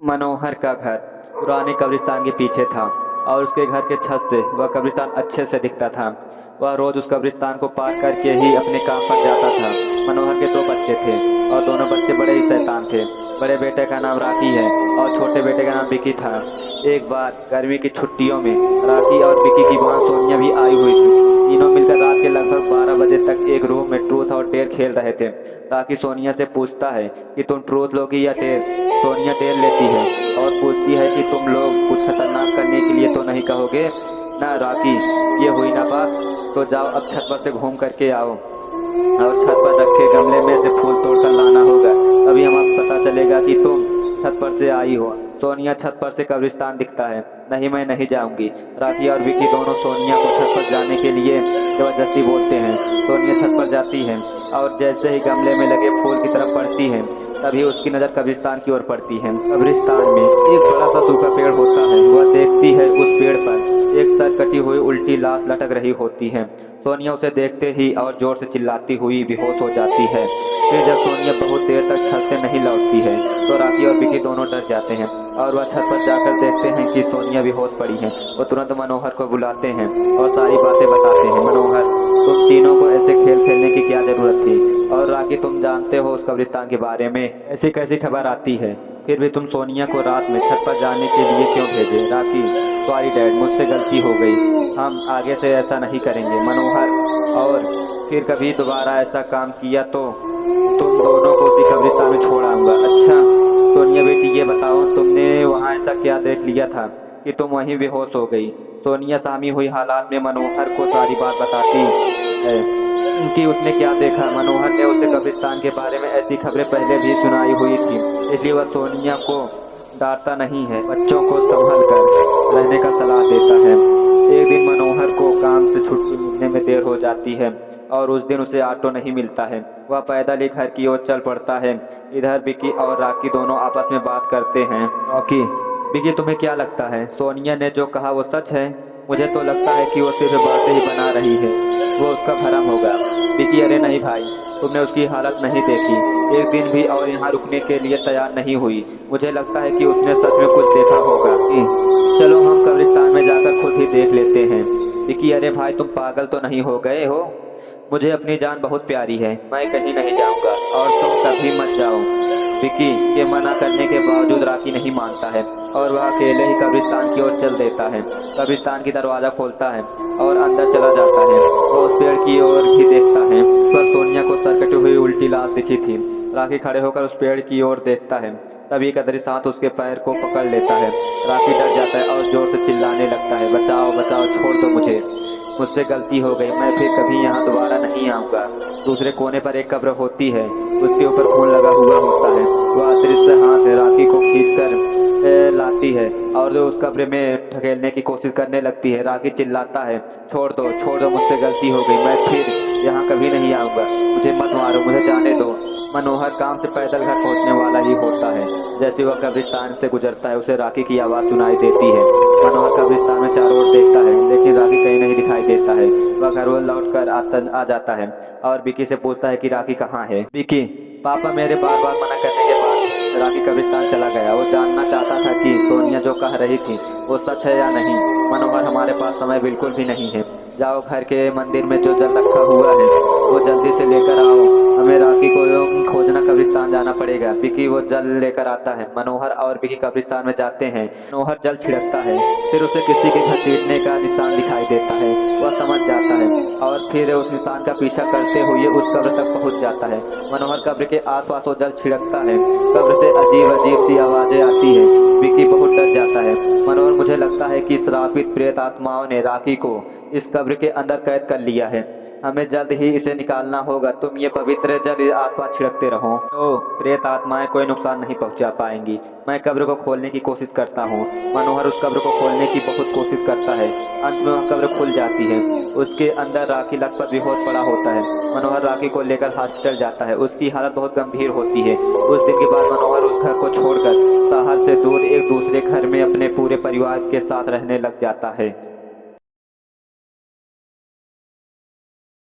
मनोहर का घर पुराने कब्रिस्तान के पीछे था और उसके घर के छत से वह कब्रिस्तान अच्छे से दिखता था। वह रोज उस कब्रिस्तान को पार करके ही अपने काम पर जाता था। मनोहर के दो बच्चे थे और दोनों बच्चे बड़े ही शैतान थे। बड़े बेटे का नाम राकी है और छोटे बेटे का नाम विकी था। एक बार गर्मी की छुट्टियों में राकी और विकी की बहन सोनिया भी आई हुई थी। तीनों मिलकर रात के लगभग 12 बजे तक एक रूम में ट्रूथ और डेयर खेल रहे थे। राकी सोनिया से पूछता है कि तुम ट्रूथ लोगी या डेयर। सोनिया डेयर लेती है और पूछती है कि तुम लोग कुछ खतरनाक करने के लिए तो नहीं कहोगे ना। राकी, ये हुई ना बात, तो जाओ अब छत पर से घूम करके आओ और छत पर रखे गमले में से फूल तोड़कर लाना होगा, तभी हमें पता चलेगा कि तुम छत पर से आई हो। सोनिया छत पर से कब्रिस्तान दिखता है। नहीं, मैं नहीं जाऊंगी। राकी और विकी दोनों सोनिया को छत पर जाने के लिए जबरदस्ती बोलते हैं। सोनिया छत पर जाती है और जैसे ही गमले में लगे फूल की तरफ बढ़ती है तभी उसकी नज़र कब्रिस्तान की ओर पड़ती है। कब्रिस्तान में एक बड़ा सा सूखा पेड़ होता है। वह देखती है उस पेड़ पर एक सर कटी हुई उल्टी लाश लटक रही होती है। सोनिया उसे देखते ही और जोर से चिल्लाती हुई बेहोश हो जाती है। फिर जब सोनिया बहुत देर तक छत से नहीं लौटती है तो राकी और विकी दोनों डर जाते हैं और वह छत पर जाकर देखते हैं कि सोनिया बेहोश पड़ी है। वो तुरंत मनोहर को बुलाते हैं और सारी बातें बताते हैं। मनोहर, तुम तीनों को ऐसे खेल खेलने की क्या जरूरत थी? और राकी, तुम जानते हो उस कब्रिस्तान के बारे में ऐसी कैसी खबर आती है, फिर भी तुम सोनिया को रात में छत पर जाने के लिए क्यों भेजे? राकी, सॉरी डैड, मुझसे गलती हो गई, हम आगे से ऐसा नहीं करेंगे। मनोहर, और फिर कभी दोबारा ऐसा काम किया तो तुम दोनों को उसी कब्रिस्तान में छोड़ आऊंगा। अच्छा सोनिया बेटी, ये बताओ तुमने वहाँ ऐसा क्या देख लिया था कि तुम वहीं बेहोश हो गई? सोनिया सामी हुई हालात में मनोहर को सारी बात बताती है कि उसने क्या देखा। मनोहर ने उसे कब्रिस्तान के बारे में ऐसी खबरें पहले भी सुनाई हुई थी, इसलिए वह सोनिया को डांटता नहीं है, बच्चों को संभल कर रहने का सलाह देता है। एक दिन मनोहर को काम से छुट्टी मिलने में देर हो जाती है और उस दिन उसे ऑटो नहीं मिलता है। वह पैदल ही घर की ओर चल पड़ता है। इधर विकी और राकी दोनों आपस में बात करते हैं। रॉकी, विकी, तुम्हें क्या लगता है सोनिया ने जो कहा वो सच है? मुझे तो लगता है कि वो सिर्फ बातें ही बना रही है, वो उसका भरम होगा। विकी, अरे नहीं भाई, तुमने उसकी हालत नहीं देखी, एक दिन भी और यहाँ रुकने के लिए तैयार नहीं हुई। मुझे लगता है कि उसने सच में कुछ देखा होगा। चलो हम कब्रिस्तान में जाकर खुद ही देख लेते हैं। विकी, अरे भाई, तुम पागल तो नहीं हो गए हो? मुझे अपनी जान बहुत प्यारी है, मैं कहीं नहीं जाऊंगा और तुम कभी मत जाओ। विकी के मना करने के बावजूद राकी नहीं मानता है और वह अकेले ही कब्रिस्तान की ओर चल देता है। कब्रिस्तान की दरवाज़ा खोलता है और अंदर चला जाता है। वो उस पेड़ की ओर भी देखता है, उस पर सोनिया को सर कटी हुई उल्टी लाश दिखी थी। राकी खड़े होकर उस पेड़ की ओर देखता है, तभी एक अदृश्य हाथ उसके पैर को पकड़ लेता है। राकी डर जाता है और जोर से चिल्लाने लगता है, बचाओ बचाओ, छोड़ दो मुझे, मुझसे गलती हो गई, मैं फिर कभी यहाँ दोबारा नहीं आऊँगा। दूसरे कोने पर एक कब्र होती है, उसके ऊपर खून लगा हुआ होता है। वह अदृश्य हाथ राकी को खींचकर लाती है और उस कब्र में ढकेलने की कोशिश करने लगती है। राकी चिल्लाता है, छोड़ दो, मुझसे गलती हो गई, मैं फिर यहाँ कभी नहीं आऊँगा, मुझे मत मारो, मुझे जाने दो। मनोहर काम से पैदल घर पहुंचने वाला ही होता है। जैसे वह कब्रिस्तान से गुजरता है उसे राकी की आवाज़ सुनाई देती है। मनोहर कब्रिस्तान में चारों ओर देखता है लेकिन राकी कहीं नहीं दिखाई देता है। वह घर लौट कर आ जाता है और विकी से पूछता है कि राकी कहाँ है। विकी, पापा मेरे बार बार मना करने के बाद राकी कब्रिस्तान चला गया। वो जानना चाहता था कि सोनिया जो कह रही थी वो सच है या नहीं। मनोहर, हमारे पास समय बिल्कुल भी नहीं है, जाओ घर के मंदिर में जो जल रखा हुआ है वो जल्दी से लेकर आओ, हमें राकी को खोजना कब्रिस्तान जाना पड़ेगा। विकी वो जल लेकर आता है। मनोहर और विकी कब्रिस्तान में जाते हैं। मनोहर जल छिड़कता है, फिर उसे किसी के घसीटने का निशान दिखाई देता है। वह समझ जाता है और फिर उस निशान का पीछा करते हुए उस कब्र तक पहुंच जाता है। मनोहर कब्र के आसपास वो जल छिड़कता है। कब्र से अजीब अजीब सी आवाज़ें आती है। विकी बहुत डर जाता है। मनोहर, मुझे लगता है कि श्रापित प्रेत आत्माओं ने राकी को इस कब्र के अंदर कैद कर लिया है, हमें जल्द ही इसे निकालना होगा। तुम ये पवित्र जल आसपास छिड़कते रहो तो प्रेत आत्माएं कोई नुकसान नहीं पहुंचा पाएंगी। मैं कब्र को खोलने की कोशिश करता हूँ। मनोहर उस कब्र को खोलने की बहुत कोशिश करता है। अंत में वह कब्र खुल जाती है। उसके अंदर राकी लथपथ बेहोश पड़ा होता है। मनोहर राकी को लेकर हॉस्पिटल जाता है। उसकी हालत बहुत गंभीर होती है। उस दिन के बाद मनोहर उस घर को छोड़कर शहर से दूर एक दूसरे घर में अपने पूरे परिवार के साथ रहने लग जाता है।